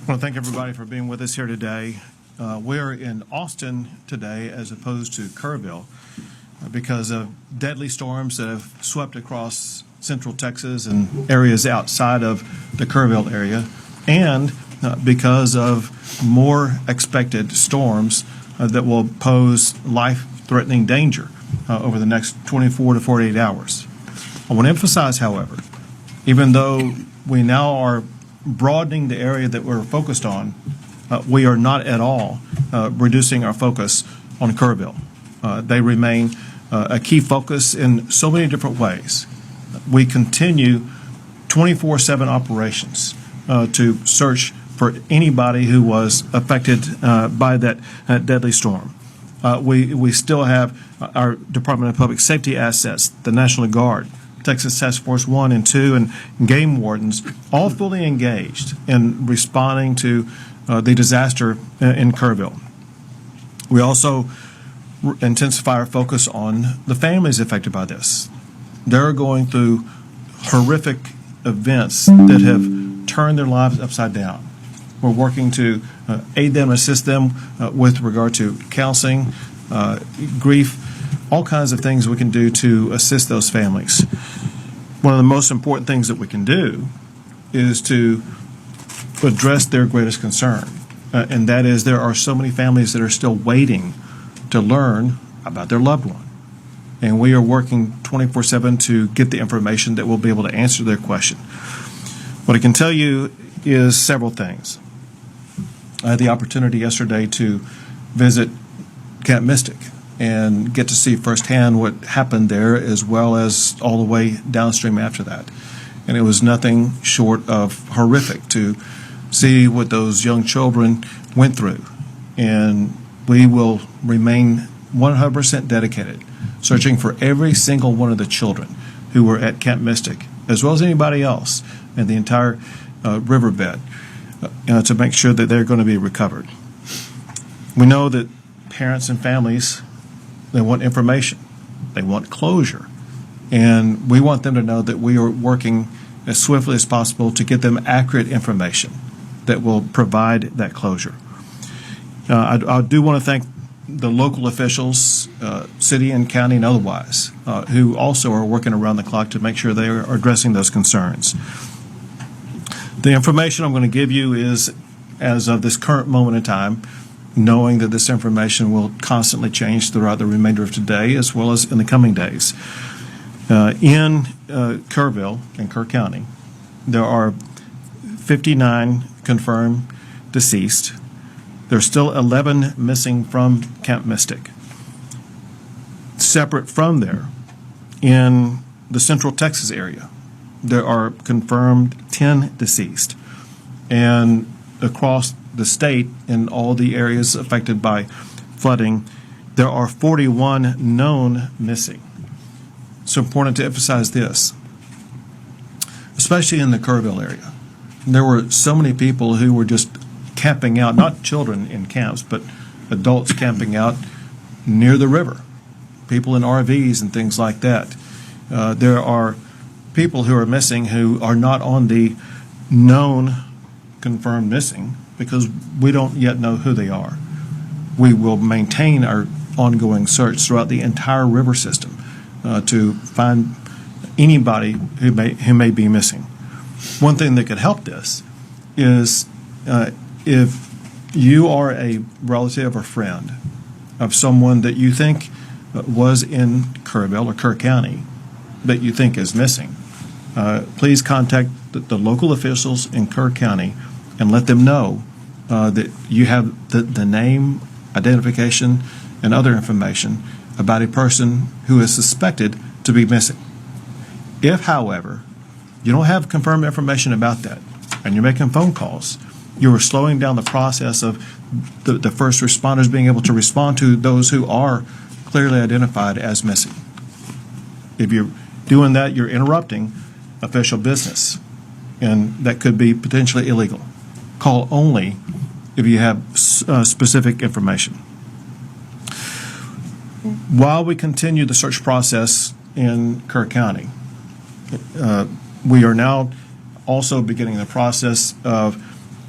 I want to thank everybody for being with us here today. We're in Austin today as opposed to Kerrville because of deadly storms that have swept across central Texas and areas outside of the Kerrville area, and because of more expected storms that will pose life-threatening danger over the next 24 to 48 hours. I want to emphasize, however, even though we now are broadening the area that we're focused on, we are not at all reducing our focus on Kerrville. They remain a key focus in so many different ways. We continue 24/7 operations to search for anybody who was affected by that deadly storm. We still have our Department of Public Safety assets, the National Guard, Texas Task Force 1 and 2, and game wardens, all fully engaged in responding to the disaster in Kerrville. We also intensify our focus on the families affected by this. They're going through horrific events that have turned their lives upside down. We're working to aid them, assist them with regard to counseling, grief, all kinds of things we can do to assist those families. One of the most important things that we can do is to address their greatest concern, and that is there are so many families that are still waiting to learn about their loved one. And we are working 24/7 to get the information that will be able to answer their question. What I can tell you is several things. I had the opportunity yesterday to visit Camp Mystic and get to see firsthand what happened there, as well as all the way downstream after that. And it was nothing short of horrific to see what those young children went through. And we will remain 100% dedicated, searching for every single one of the children who were at Camp Mystic, as well as anybody else in the entire riverbed, to make sure that they're going to be recovered. We know that parents and families, they want information, they want closure, and we want them to know that we are working as swiftly as possible to get them accurate information that will provide that closure. I do want to thank the local officials, city and county and otherwise, who also are working around the clock to make sure they are addressing those concerns. The information I'm going to give you is as of this current moment in time, knowing that this information will constantly change throughout the remainder of today as well as in the coming days. In Kerrville and Kerr County, there are 59 confirmed deceased. There's still 11 missing from Camp Mystic. Separate from there, in the central Texas area, there are confirmed 10 deceased. And across the state, in all the areas affected by flooding, there are 41 known missing. It's important to emphasize this, especially in the Kerrville area. There were so many people who were just camping out, not children in camps, but adults camping out near the river, people in RVs and things like that. There are people who are missing who are not on the known confirmed missing because we don't yet know who they are. We will maintain our ongoing search throughout the entire river system to find anybody who may be missing. One thing that could help this is if you are a relative or friend of someone that you think was in Kerrville or Kerr County that you think is missing, please contact the local officials in Kerr County and let them know that you have the name, identification, and other information about a person who is suspected to be missing. If, however, you don't have confirmed information about that and you're making phone calls, you are slowing down the process of the first responders being able to respond to those who are clearly identified as missing. If you're doing that, you're interrupting official business, and that could be potentially illegal. Call only if you have specific information. While we continue the search process in Kerr County, we are now also beginning the process of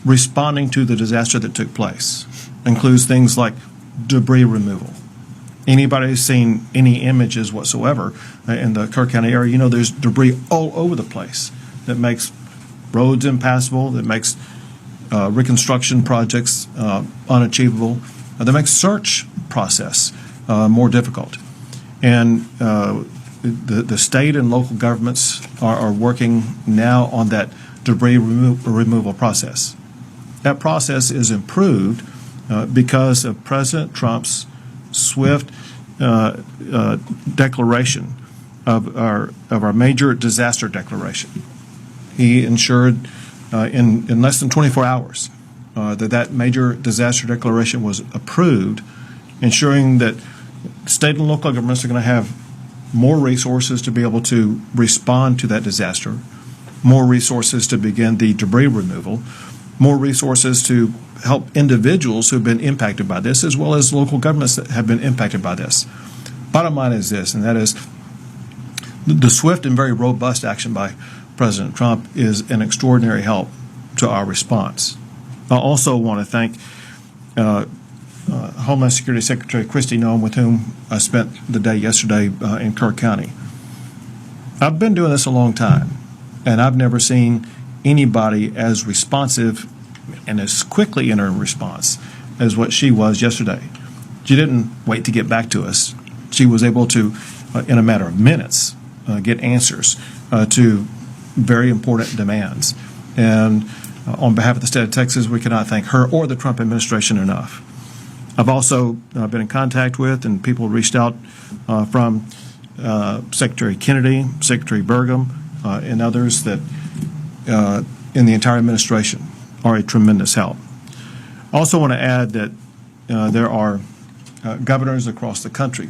responding to the disaster that took place. Includes things like debris removal. Anybody who's seen any images whatsoever in the Kerr County area, you know there's debris all over the place that makes roads impassable, that makes reconstruction projects unachievable, that makes search process more difficult. And the state and local governments are working now on that debris removal process. That process is improved because of President Trump's swift declaration of our major disaster declaration. He ensured in less than 24 hours that major disaster declaration was approved, ensuring that state and local governments are going to have more resources to be able to respond to that disaster, more resources to begin the debris removal, more resources to help individuals who have been impacted by this, as well as local governments that have been impacted by this. Bottom line is this, and that is the swift and very robust action by President Trump is an extraordinary help to our response. I also want to thank Homeland Security Secretary Kristi Noem, with whom I spent the day yesterday in Kerr County. I've been doing this a long time, and I've never seen anybody as responsive and as quickly in her response as what she was yesterday. She didn't wait to get back to us. She was able to, in a matter of minutes, get answers to very important demands. And on behalf of the state of Texas, we cannot thank her or the Trump administration enough. I've also been in contact with, and people reached out from Secretary Kennedy, Secretary Burgum, and others that in the entire administration are a tremendous help. I also want to add that there are governors across the country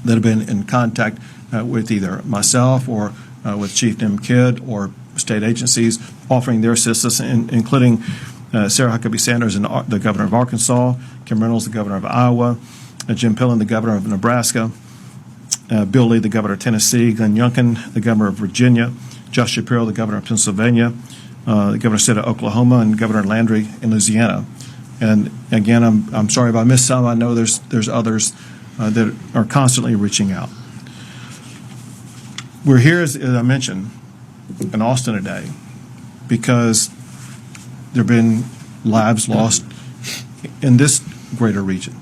that have been in contact with either myself or with Chief Nim Kidd or state agencies offering their assistance, including Sarah Huckabee Sanders, the governor of Arkansas, Kim Reynolds, the governor of Iowa, Jim Pillen, the governor of Nebraska, Bill Lee, the governor of Tennessee, Glenn Youngkin, the governor of Virginia, Josh Shapiro, the governor of Pennsylvania, the governor of the state of Oklahoma, and Governor Landry in Louisiana. And again, I'm sorry if I missed some. I know there's others that are constantly reaching out. We're here, as I mentioned, in Austin today because there have been lives lost in this greater region.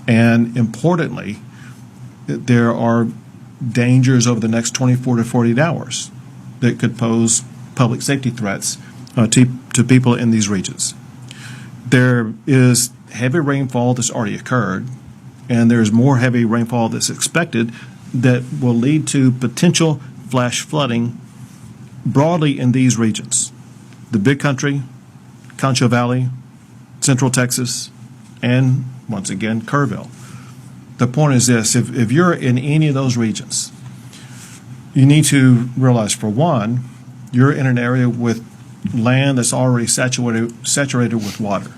And importantly, there are dangers over the next 24 to 48 hours that could pose public safety threats to people in these regions. There is heavy rainfall that's already occurred, and there's more heavy rainfall that's expected that will lead to potential flash flooding broadly in these regions: the Big Country, Concho Valley, Central Texas, and once again, Kerrville. The point is this: if you're in any of those regions, you need to realize, for one, you're in an area with land that's already saturated with water.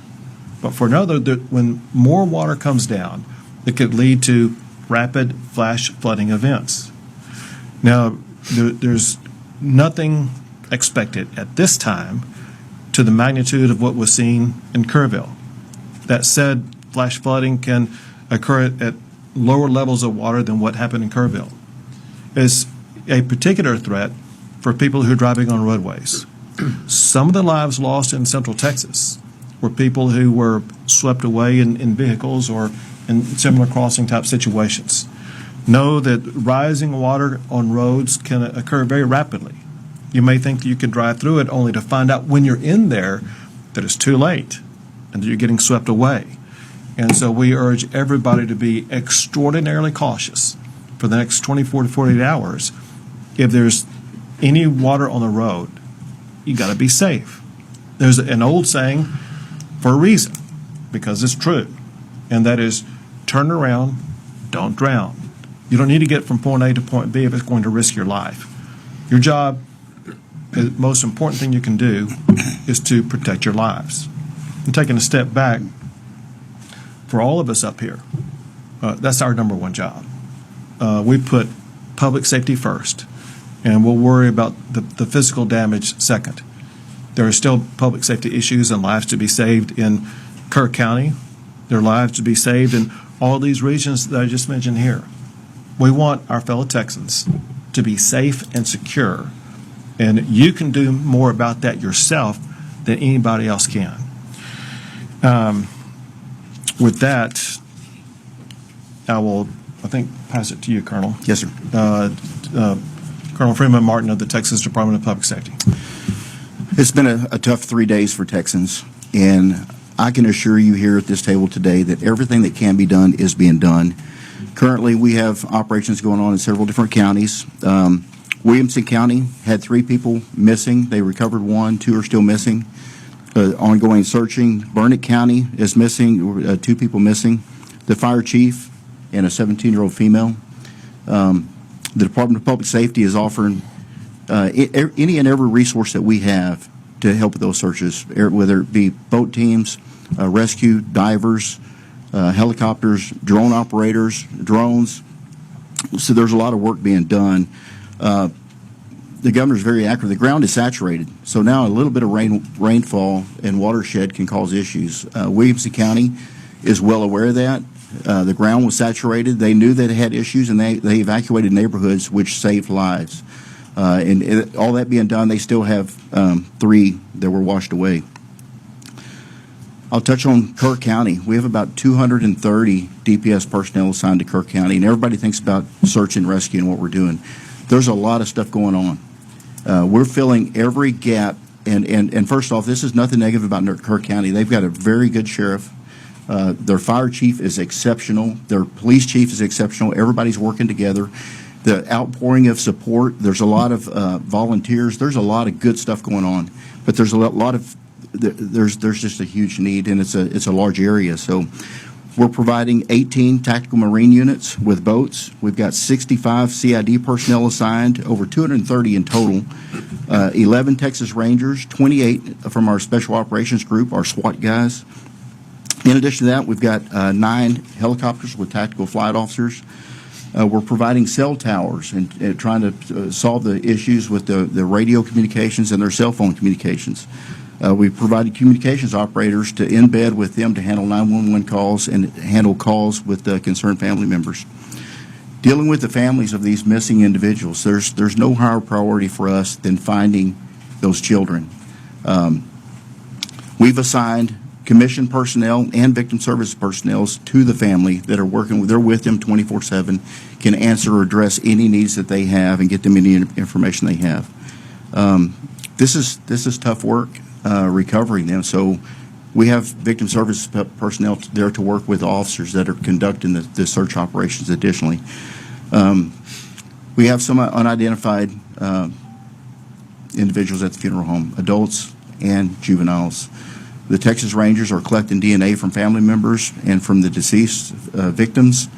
But for another, when more water comes down, it could lead to rapid flash flooding events. Now, there's nothing expected at this time to the magnitude of what was seen in Kerrville. That said, flash flooding can occur at lower levels of water than what happened in Kerrville. It's a particular threat for people who are driving on roadways. Some of the lives lost in Central Texas were people who were swept away in vehicles or in similar crossing type situations. Know that rising water on roads can occur very rapidly. You may think that you could drive through it, only to find out when you're in there that it's too late and that you're getting swept away. And so we urge everybody to be extraordinarily cautious for the next 24 to 48 hours. If there's any water on the road, you got to be safe. There's an old saying for a reason, because it's true, and that is, turn around, don't drown. You don't need to get from point A to point B if it's going to risk your life. Your job, the most important thing you can do, is to protect your lives. And taking a step back, for all of us up here, that's our number one job. We put public safety first, and we'll worry about the physical damage second. There are still public safety issues and lives to be saved in Kerr County. There are lives to be saved in all these regions that I just mentioned here. We want our fellow Texans to be safe and secure, and you can do more about that yourself than anybody else can. With that, I think, pass it to you, Colonel. Yes, sir. Colonel Freeman Martin of the Texas Department of Public Safety. It's been a tough 3 days for Texans, and I can assure you here at this table today that everything that can be done is being done. Currently, we have operations going on in several different counties. Williamson County had 3 people missing. They recovered 1, 2 are still missing. Ongoing searching. Burnett County is missing, 2 people missing. The fire chief and a 17-year-old female. The Department of Public Safety is offering any and every resource that we have to help with those searches, whether it be boat teams, rescue, divers, helicopters, drone operators, drones. So there's a lot of work being done. The governor's very accurate. The ground is saturated, so now a little bit of rainfall and watershed can cause issues. Williamson County is well aware of that. The ground was saturated. They knew that it had issues, and they evacuated neighborhoods, which saved lives. And all that being done, they still have 3 that were washed away. I'll touch on Kerr County. We have about 230 DPS personnel assigned to Kerr County, and everybody thinks about search and rescue and what we're doing. There's a lot of stuff going on. We're filling every gap, and first off, this is nothing negative about Kerr County. They've got a very good sheriff. Their fire chief is exceptional. Their police chief is exceptional. Everybody's working together. The outpouring of support, there's a lot of volunteers. There's a lot of good stuff going on, but there's a lot of there's just a huge need, and it's a large area. So we're providing 18 tactical marine units with boats. We've got 65 CID personnel assigned, over 230 in total, 11 Texas Rangers, 28 from our Special Operations Group, our SWAT guys. In addition to that, we've got 9 helicopters with tactical flight officers. We're providing cell towers and trying to solve the issues with the radio communications and their cell phone communications. We've provided communications operators to embed with them to handle 911 calls and handle calls with concerned family members. Dealing with the families of these missing individuals, there's no higher priority for us than finding those children. We've assigned commissioned personnel and victim services personnel to the family that are working. They're with them 24/7, can answer or address any needs that they have and get them any information they have. This is tough work, recovering them. So we have victim services personnel there to work with officers that are conducting the search operations additionally. We have some unidentified individuals at the funeral home, adults and juveniles. The Texas Rangers are collecting DNA from family members and from the deceased victims,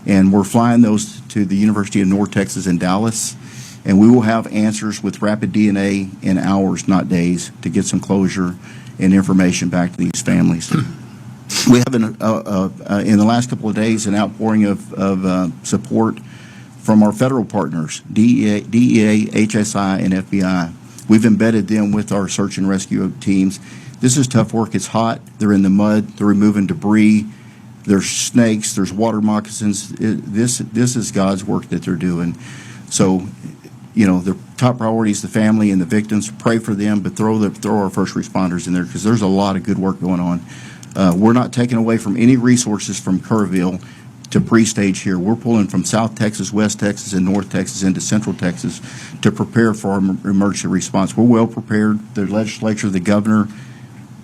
and we're flying those to the University of North Texas in Dallas, and we will have answers with rapid DNA in hours, not days, to get some closure and information back to these families. We have, in the last couple of days, an outpouring of support from our federal partners, DEA, HSI, and FBI. We've embedded them with our search and rescue teams. This is tough work. It's hot. They're in the mud. They're removing debris. There's snakes. There's water moccasins. This is God's work that they're doing. So, the top priority is the family and the victims. Pray for them, but throw our first responders in there, because there's a lot of good work going on. We're not taking away from any resources from Kerrville to pre-stage here. We're pulling from South Texas, West Texas, and North Texas into Central Texas to prepare for our emergency response. We're well prepared. The legislature, the governor,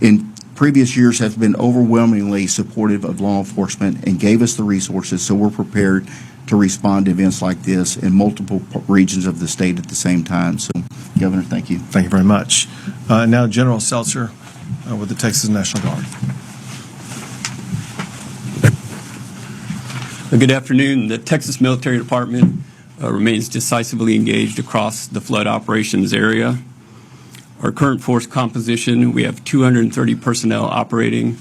in previous years have been overwhelmingly supportive of law enforcement and gave us the resources, so we're prepared to respond to events like this in multiple regions of the state at the same time. So, Governor, thank you. Thank you very much. Now, General Seltzer with the Texas National Guard. Good afternoon. The Texas Military Department remains decisively engaged across the flood operations area. Our current force composition, we have 230 personnel operating.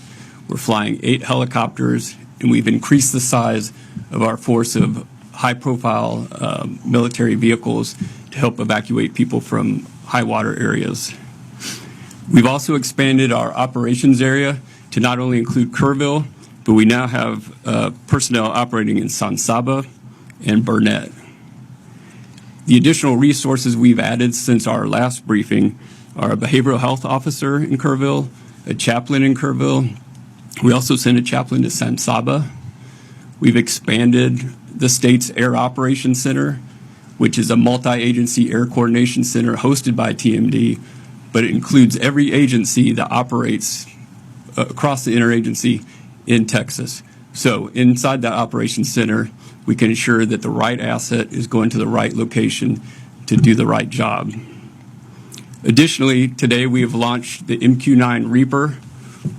We're flying 8 helicopters, and we've increased the size of our force of high-profile military vehicles to help evacuate people from high water areas. We've also expanded our operations area to not only include Kerrville, but we now have personnel operating in San Saba and Burnett. The additional resources we've added since our last briefing are a behavioral health officer in Kerrville, a chaplain in Kerrville. We also sent a chaplain to San Saba. We've expanded the state's Air Operations Center, which is a multi-agency air coordination center hosted by TMD, but it includes every agency that operates across the interagency in Texas. So inside that operations center, we can ensure that the right asset is going to the right location to do the right job. Additionally, today we have launched the MQ-9 Reaper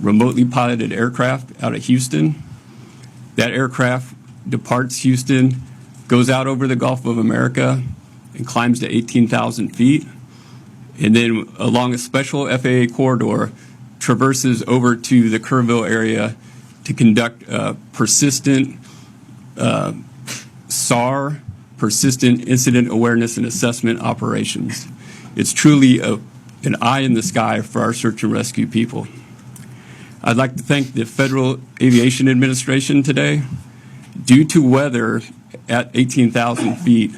remotely piloted aircraft out of Houston. That aircraft departs Houston, goes out over the Gulf of America, and climbs to 18,000 feet, and then along a special FAA corridor, traverses over to the Kerrville area to conduct persistent SAR, persistent incident awareness and assessment operations. It's truly an eye in the sky for our search and rescue people. I'd like to thank the Federal Aviation Administration today. Due to weather at 18,000 feet,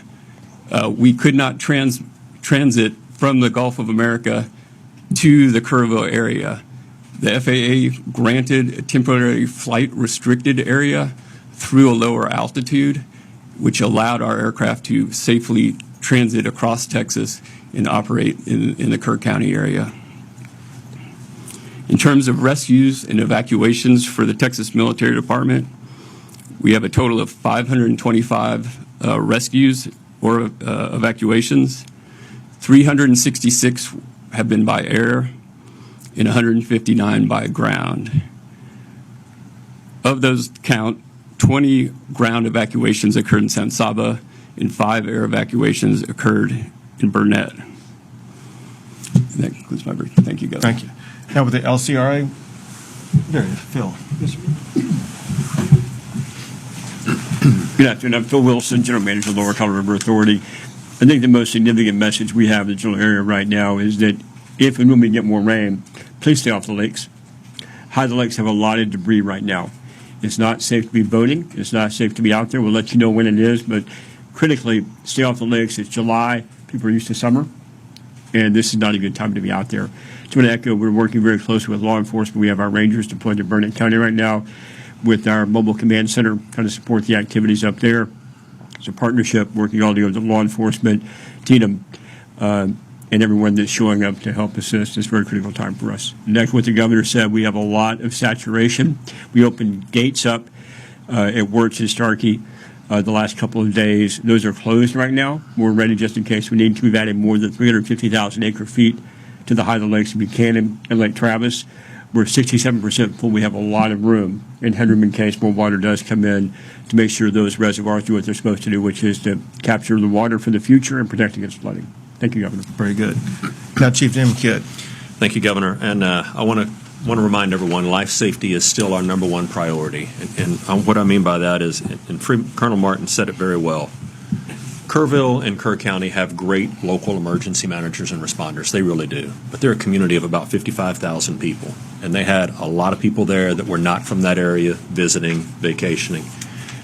we could not transit from the Gulf of America to the Kerrville area. The FAA granted a temporary flight restricted area through a lower altitude, which allowed our aircraft to safely transit across Texas and operate in the Kerr County area. In terms of rescues and evacuations for the Texas Military Department, we have a total of 525 rescues or evacuations. 366 have been by air and 159 by ground. Of those count, 20 ground evacuations occurred in San Saba and 5 air evacuations occurred in Burnett. And that concludes my brief. Thank you, Governor. Thank you. Now with the LCRA, there you go, Phil. Yes, sir. Good afternoon. I'm Phil Wilson, General Manager of the Lower Colorado River Authority. I think the most significant message we have in the general area right now is that if and when we get more rain, please stay off the lakes. The lakes have a lot of debris right now. It's not safe to be boating. It's not safe to be out there. We'll let you know when it is, but critically, stay off the lakes. It's July. People are used to summer, and this is not a good time to be out there. So, to echo, we're working very closely with law enforcement. We have our rangers deployed to Burnett County right now with our mobile command center, trying to support the activities up there. It's a partnership working all together with law enforcement, TNM, and everyone that's showing up to help assist. It's a very critical time for us. Next, what the governor said, we have a lot of saturation. We opened gates up at Wirtz and Starkey the last couple of days. Those are closed right now. We're ready just in case we need to. We've added more than 350,000 acre feet to the height of the lakes of Buchanan and Lake Travis. We're 67% full. We have a lot of room in headroom in case more water does come in to make sure those reservoirs do what they're supposed to do, which is to capture the water for the future and protect against flooding. Thank you, Governor. Very good. Now, Chief Jim Kidd. Thank you, Governor. And I want to remind everyone, life safety is still our number one priority. And what I mean by that is, and Colonel Martin said it very well, Kerrville and Kerr County have great local emergency managers and responders. They really do. But they're a community of about 55,000 people. And they had a lot of people there that were not from that area visiting, vacationing.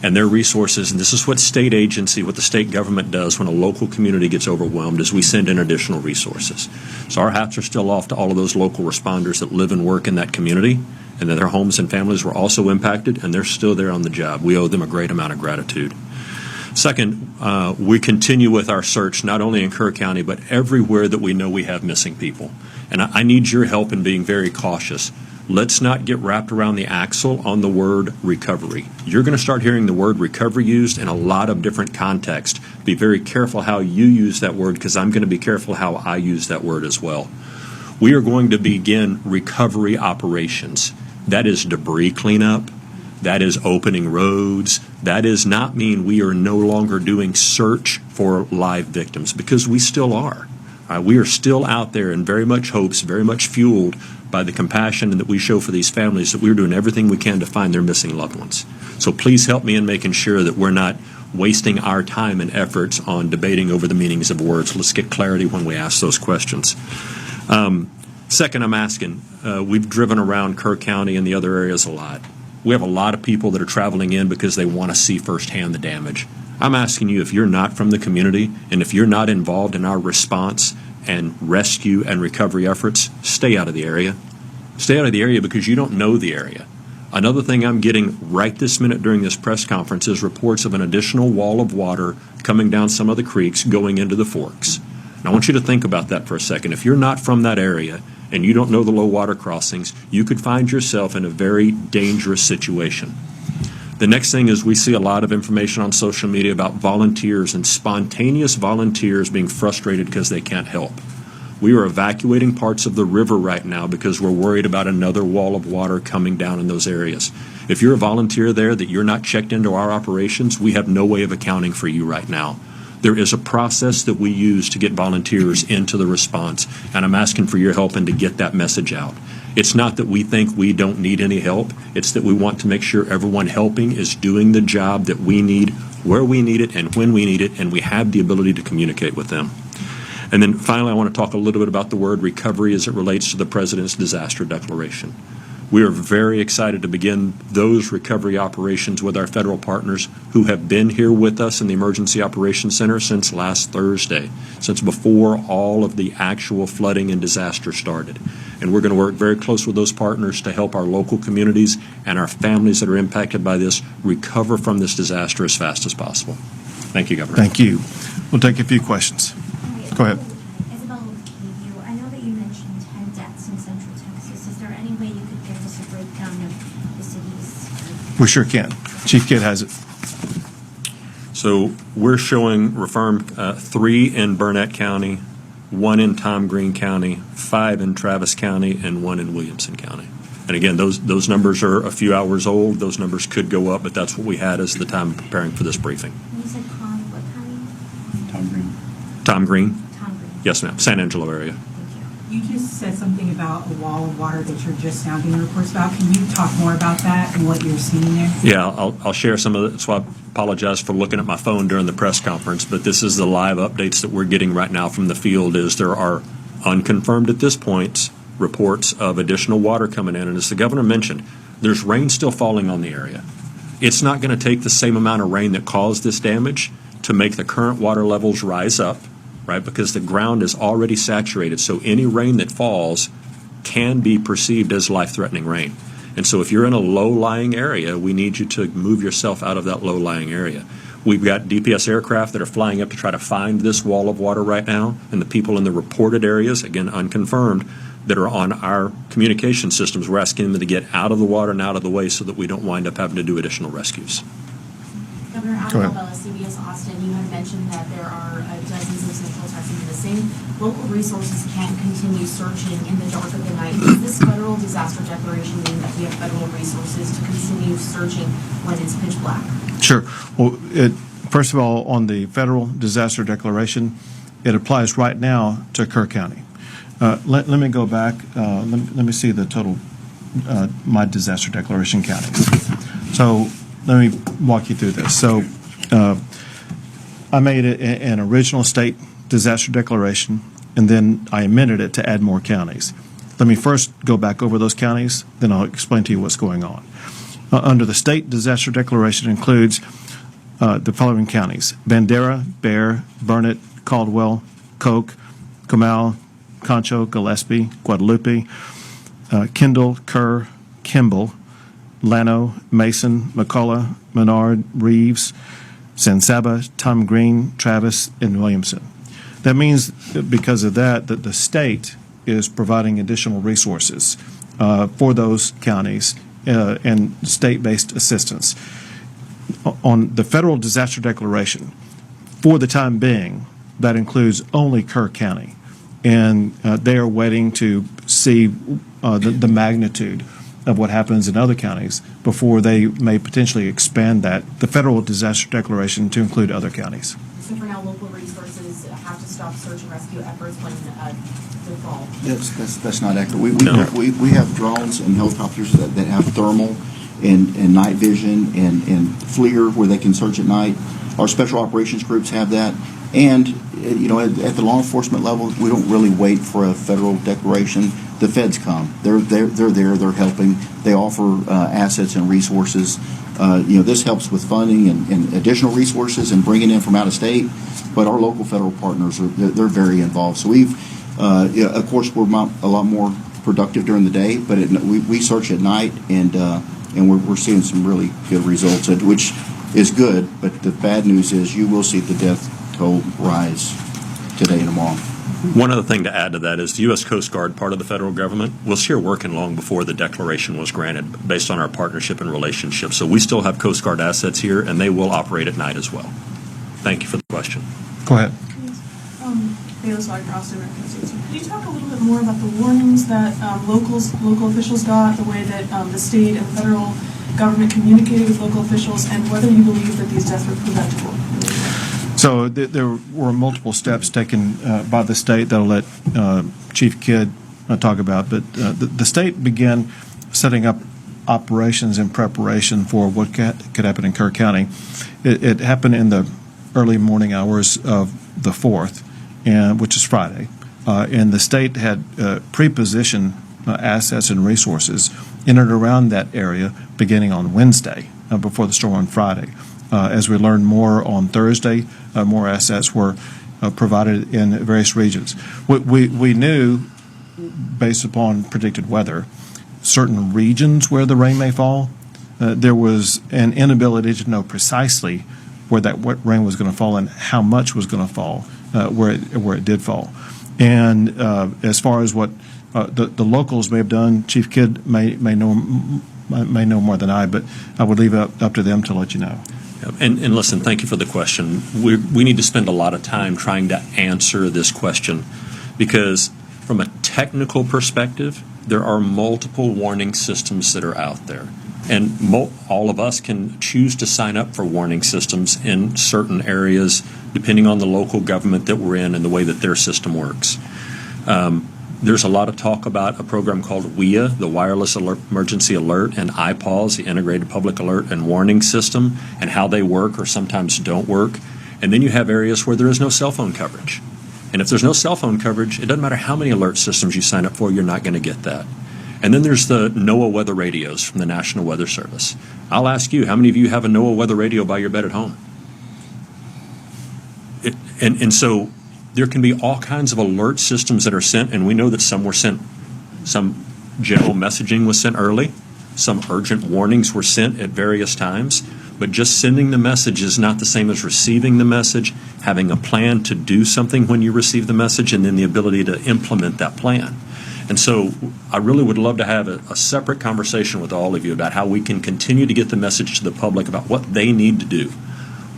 And their resources, and this is what the state government does when a local community gets overwhelmed, is we send in additional resources. So our hats are still off to all of those local responders that live and work in that community, and that their homes and families were also impacted, and they're still there on the job. We owe them a great amount of gratitude. Second, we continue with our search, not only in Kerr County, but everywhere that we know we have missing people. And I need your help in being very cautious. Let's not get wrapped around the axle on the word recovery. You're going to start hearing the word recovery used in a lot of different contexts. Be very careful how you use that word, because I'm going to be careful how I use that word as well. We are going to begin recovery operations. That is debris cleanup. That is opening roads. That does not mean we are no longer doing search for live victims, because we still are. We are still out there in very much hopes, very much fueled by the compassion that we show for these families, that we're doing everything we can to find their missing loved ones. So please help me in making sure that we're not wasting our time and efforts on debating over the meanings of words. Let's get clarity when we ask those questions. Second, I'm asking, we've driven around Kerr County and the other areas a lot. We have a lot of people that are traveling in because they want to see firsthand the damage. I'm asking you, if you're not from the community and if you're not involved in our response and rescue and recovery efforts, stay out of the area. Stay out of the area because you don't know the area. Another thing I'm getting right this minute during this press conference is reports of an additional wall of water coming down some of the creeks going into the forks. And I want you to think about that for a second. If you're not from that area and you don't know the low water crossings, you could find yourself in a very dangerous situation. The next thing is we see a lot of information on social media about volunteers and spontaneous volunteers being frustrated because they can't help. We are evacuating parts of the river right now because we're worried about another wall of water coming down in those areas. If you're a volunteer there that you're not checked into our operations, we have no way of accounting for you right now. There is a process that we use to get volunteers into the response, and I'm asking for your help and to get that message out. It's not that we think we don't need any help. It's that we want to make sure everyone helping is doing the job that we need, where we need it, and when we need it, and we have the ability to communicate with them. And then finally, I want to talk a little bit about the word recovery as it relates to the President's disaster declaration. We are very excited to begin those recovery operations with our federal partners who have been here with us in the Emergency Operations Center since last Thursday, since before all of the actual flooding and disaster started. And we're going to work very close with those partners to help our local communities and our families that are impacted by this recover from this disaster as fast as possible. Thank you, Governor. Thank you. We'll take a few questions. Go ahead. Isabel with KU, I know that you mentioned 10 deaths in Central Texas. Is there any way you could give us a breakdown of the cities? We sure can. Chief Kidd has it. So we're showing reaffirmed 3 in Burnett County, 1 in Tom Green County, 5 in Travis County, and 1 in Williamson County. And again, those numbers are a few hours old. Those numbers could go up, but that's what we had as the time of preparing for this briefing. You said what county? Tom Green. Tom Green? Tom Green. Yes, ma'am. San Angelo area. Thank you. You just said something about a wall of water that you're just now getting reports about. Can you talk more about that and what you're seeing there? Yeah, I'll share some of it. So I apologize for looking at my phone during the press conference, but this is the live updates that we're getting right now from the field. Is there are unconfirmed at this point reports of additional water coming in. And as the governor mentioned, there's rain still falling on the area. It's not going to take the same amount of rain that caused this damage to make the current water levels rise up, right? Because the ground is already saturated. So any rain that falls can be perceived as life-threatening rain. And so if you're in a low-lying area, we need you to move yourself out of that low-lying area. We've got DPS aircraft that are flying up to try to find this wall of water right now, and the people in the reported areas, again, unconfirmed, that are on our communication systems, we're asking them to get out of the water and out of the way so that we don't wind up having to do additional rescues. Governor Go ahead. Alabama, CBS Austin, you had mentioned that there are dozens of Central Texans missing. Local resources can't continue searching in the dark of the night. Does this federal disaster declaration mean that we have federal resources to continue searching when it's pitch black? Sure. Well, first of all, on the federal disaster declaration, it applies right now to Kerr County. Let me go back. Let me see the total, my disaster declaration counties. So let me walk you through this. So I made an original state disaster declaration, and then I amended it to add more counties. Let me first go back over those counties, then I'll explain to you what's going on. Under the state disaster declaration includes the following counties: Bandera, Bear, Burnett, Caldwell, Koch, Comal, Concho, Gillespie, Guadalupe, Kendall, Kerr, Kimball, Llano, Mason, McCullough, Menard, Reeves, San Saba, Tom Green, Travis, and Williamson. That means that because of that the state is providing additional resources for those counties and state-based assistance. On the federal disaster declaration, for the time being, that includes only Kerr County. And they are waiting to see the magnitude of what happens in other counties before they may potentially expand the federal disaster declaration to include other counties. So for now, local resources have to stop search and rescue efforts when they fall. That's not accurate. We have drones and helicopters that have thermal and night vision and FLIR where they can search at night. Our special operations groups have that. And, at the law enforcement level, we don't really wait for a federal declaration. the feds come. They're there. They're helping. They offer assets and resources. This helps with funding and additional resources and bringing in from out of state. But our local federal partners they're very involved. So we've, of course, we're a lot more productive during the day, but we search at night and we're seeing some really good results, which is good. But the bad news is you will see the death toll rise today and tomorrow. One other thing to add to that is the U.S. Coast Guard, part of the federal government, was here working long before the declaration was granted based on our partnership and relationship. So we still have Coast Guard assets here, and they will operate at night as well. Thank you for the question. Go ahead. Bayless Law across the American States. Could you talk a little bit more about the warnings that local officials got, the way that the state and federal government communicated with local officials, and whether you believe that these deaths were preventable? So there were multiple steps taken by the state that I'll let Chief Kidd talk about, but the state began setting up operations in preparation for what could happen in Kerr County. It happened in the early morning hours of the 4th, which is Friday, and the state had pre-positioned assets and resources in and around that area beginning on Wednesday before the storm on Friday. As we learned more on Thursday, more assets were provided in various regions. We knew, based upon predicted weather, certain regions where the rain may fall. There was an inability to know precisely where that rain was going to fall and how much was going to fall, where it did fall. And as far as what the locals may have done, Chief Kidd may know more than I, but I would leave it up to them to let you know. And listen, thank you for the question. We need to spend a lot of time trying to answer this question because from a technical perspective, there are multiple warning systems that are out there. And all of us can choose to sign up for warning systems in certain areas depending on the local government that we're in and the way that their system works. There's a lot of talk about a program called WIA, the Wireless Emergency Alert, and IPAWS, the Integrated Public Alert and Warning System, and how they work or sometimes don't work. And then you have areas where there is no cell phone coverage. And if there's no cell phone coverage, it doesn't matter how many alert systems you sign up for, you're not going to get that. And then there's the NOAA weather radios from the National Weather Service. I'll ask you, how many of you have a NOAA weather radio by your bed at home? And so there can be all kinds of alert systems that are sent, and we know that some were sent, some general messaging was sent early, some urgent warnings were sent at various times, but just sending the message is not the same as receiving the message, having a plan to do something when you receive the message, and then the ability to implement that plan. And so I really would love to have a separate conversation with all of you about how we can continue to get the message to the public about what they need to do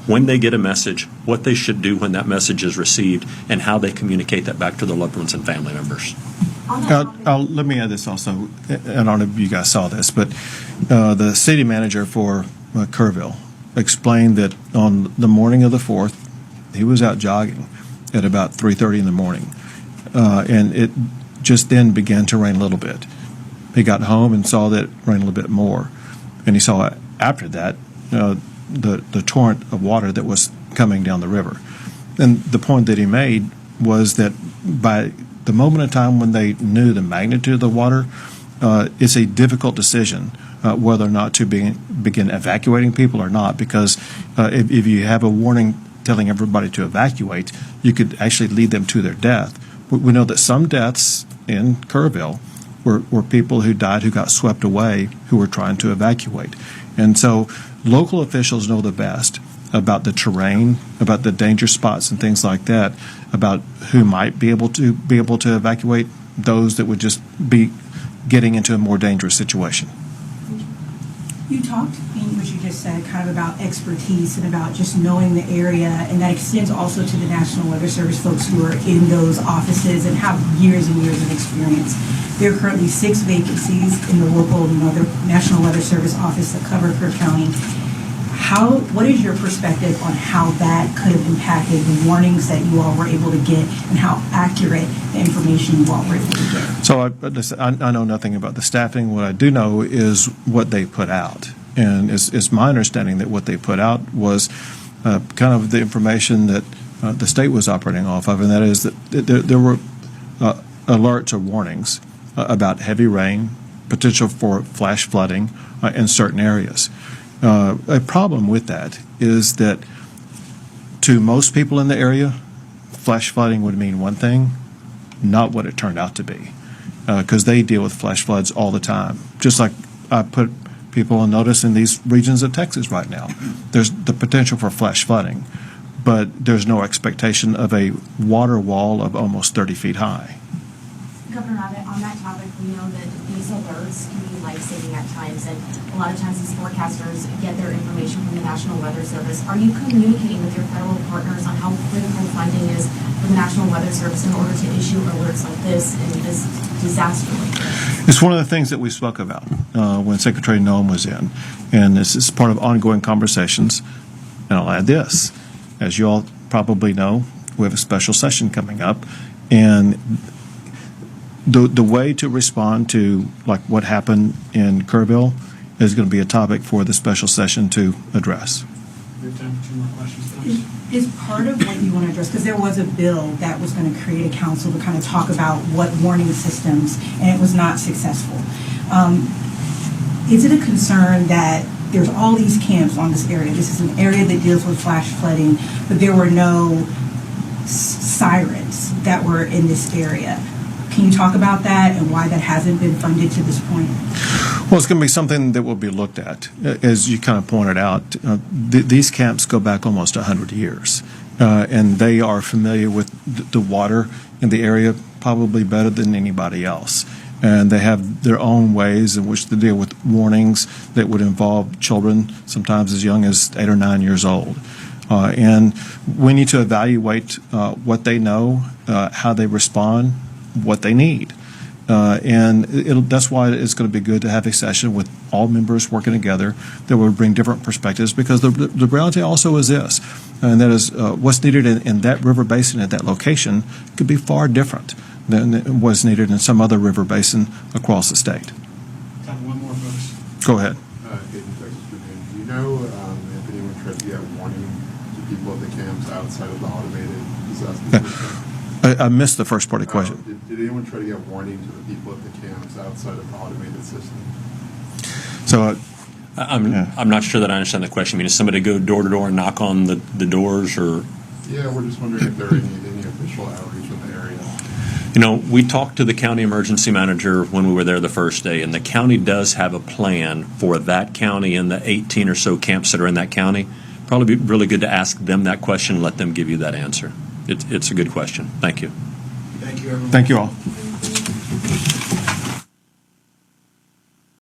when they get a message, what they should do when that message is received, and how they communicate that back to their loved ones and family members. Let me add this also, and I don't know if you guys saw this, but the city manager for Kerrville explained that on the morning of the 4th, he was out jogging at about 3:30 in the morning, and it just then began to rain a little bit. He got home and saw that it rained a little bit more, and he saw after that the torrent of water that was coming down the river. And the point that he made was that by the moment in time when they knew the magnitude of the water, it's a difficult decision whether or not to begin evacuating people or not, because if you have a warning telling everybody to evacuate, you could actually lead them to their death. We know that some deaths in Kerrville were people who died who got swept away who were trying to evacuate. And so local officials know the best about the terrain, about the danger spots and things like that, about who might be able to evacuate, those that would just be getting into a more dangerous situation. You talked in what you just said kind of about expertise and about just knowing the area, and that extends also to the National Weather Service folks who are in those offices and have years and years of experience. There are currently 6 vacancies in the local National Weather Service office that cover Kerr County. What is your perspective on how that could have impacted the warnings that you all were able to get and how accurate the information you all were able to get? So I know nothing about the staffing. What I do know is what they put out. And it's my understanding that what they put out was kind of the information that the state was operating off of, and that is that there were alerts or warnings about heavy rain, potential for flash flooding in certain areas. A problem with that is that to most people in the area, flash flooding would mean one thing, not what it turned out to be, because they deal with flash floods all the time. Just like I put people on notice in these regions of Texas right now, there's the potential for flash flooding, but there's no expectation of a water wall of almost 30 feet high. Governor Abbott, on that topic, we know that these alerts can be life-saving at times, and a lot of times these forecasters get their information from the National Weather Service. Are you communicating with your federal partners on how critical funding is for the National Weather Service in order to issue alerts like this in this disaster like this? It's one of the things that we spoke about when Secretary Noem was in, and this is part of ongoing conversations. And I'll add this. As you all probably know, we have a special session coming up, and the way to respond to like what happened in Kerrville is going to be a topic for the special session to address. We have time for 2 more questions, please. Is part of what you want to address, because there was a bill that was going to create a council to kind of talk about what warning systems, and it was not successful. Is it a concern that there's all these camps on this area? This is an area that deals with flash flooding, but there were no sirens that were in this area. Can you talk about that and why that hasn't been funded to this point? Well, it's going to be something that will be looked at. As you kind of pointed out, these camps go back almost 100 years, and they are familiar with the water in the area probably better than anybody else. And they have their own ways in which to deal with warnings that would involve children, sometimes as young as 8 or 9 years old. And we need to evaluate what they know, how they respond, what they need. And that's why it's going to be good to have a session with all members working together that will bring different perspectives, because the reality also is this, and that is what's needed in that river basin at that location could be far different than what's needed in some other river basin across the state. Time for 1 more, folks. Go ahead. Do you know if anyone tried to get warning to people at the camps outside of the automated disaster system? I missed the first part of the question. Did anyone try to get warning to the people at the camps outside of the automated system? So I'm not sure that I understand the question. I mean, does somebody go door to door and knock on the doors, or? Yeah, we're just wondering if there are any official outreach in the area. You know, we talked to the county emergency manager when we were there the first day, and the county does have a plan for that county and the 18 or so camps that are in that county. Probably be really good to ask them that question and let them give you that answer. It's a good question. Thank you. Thank you, everyone. thank you all.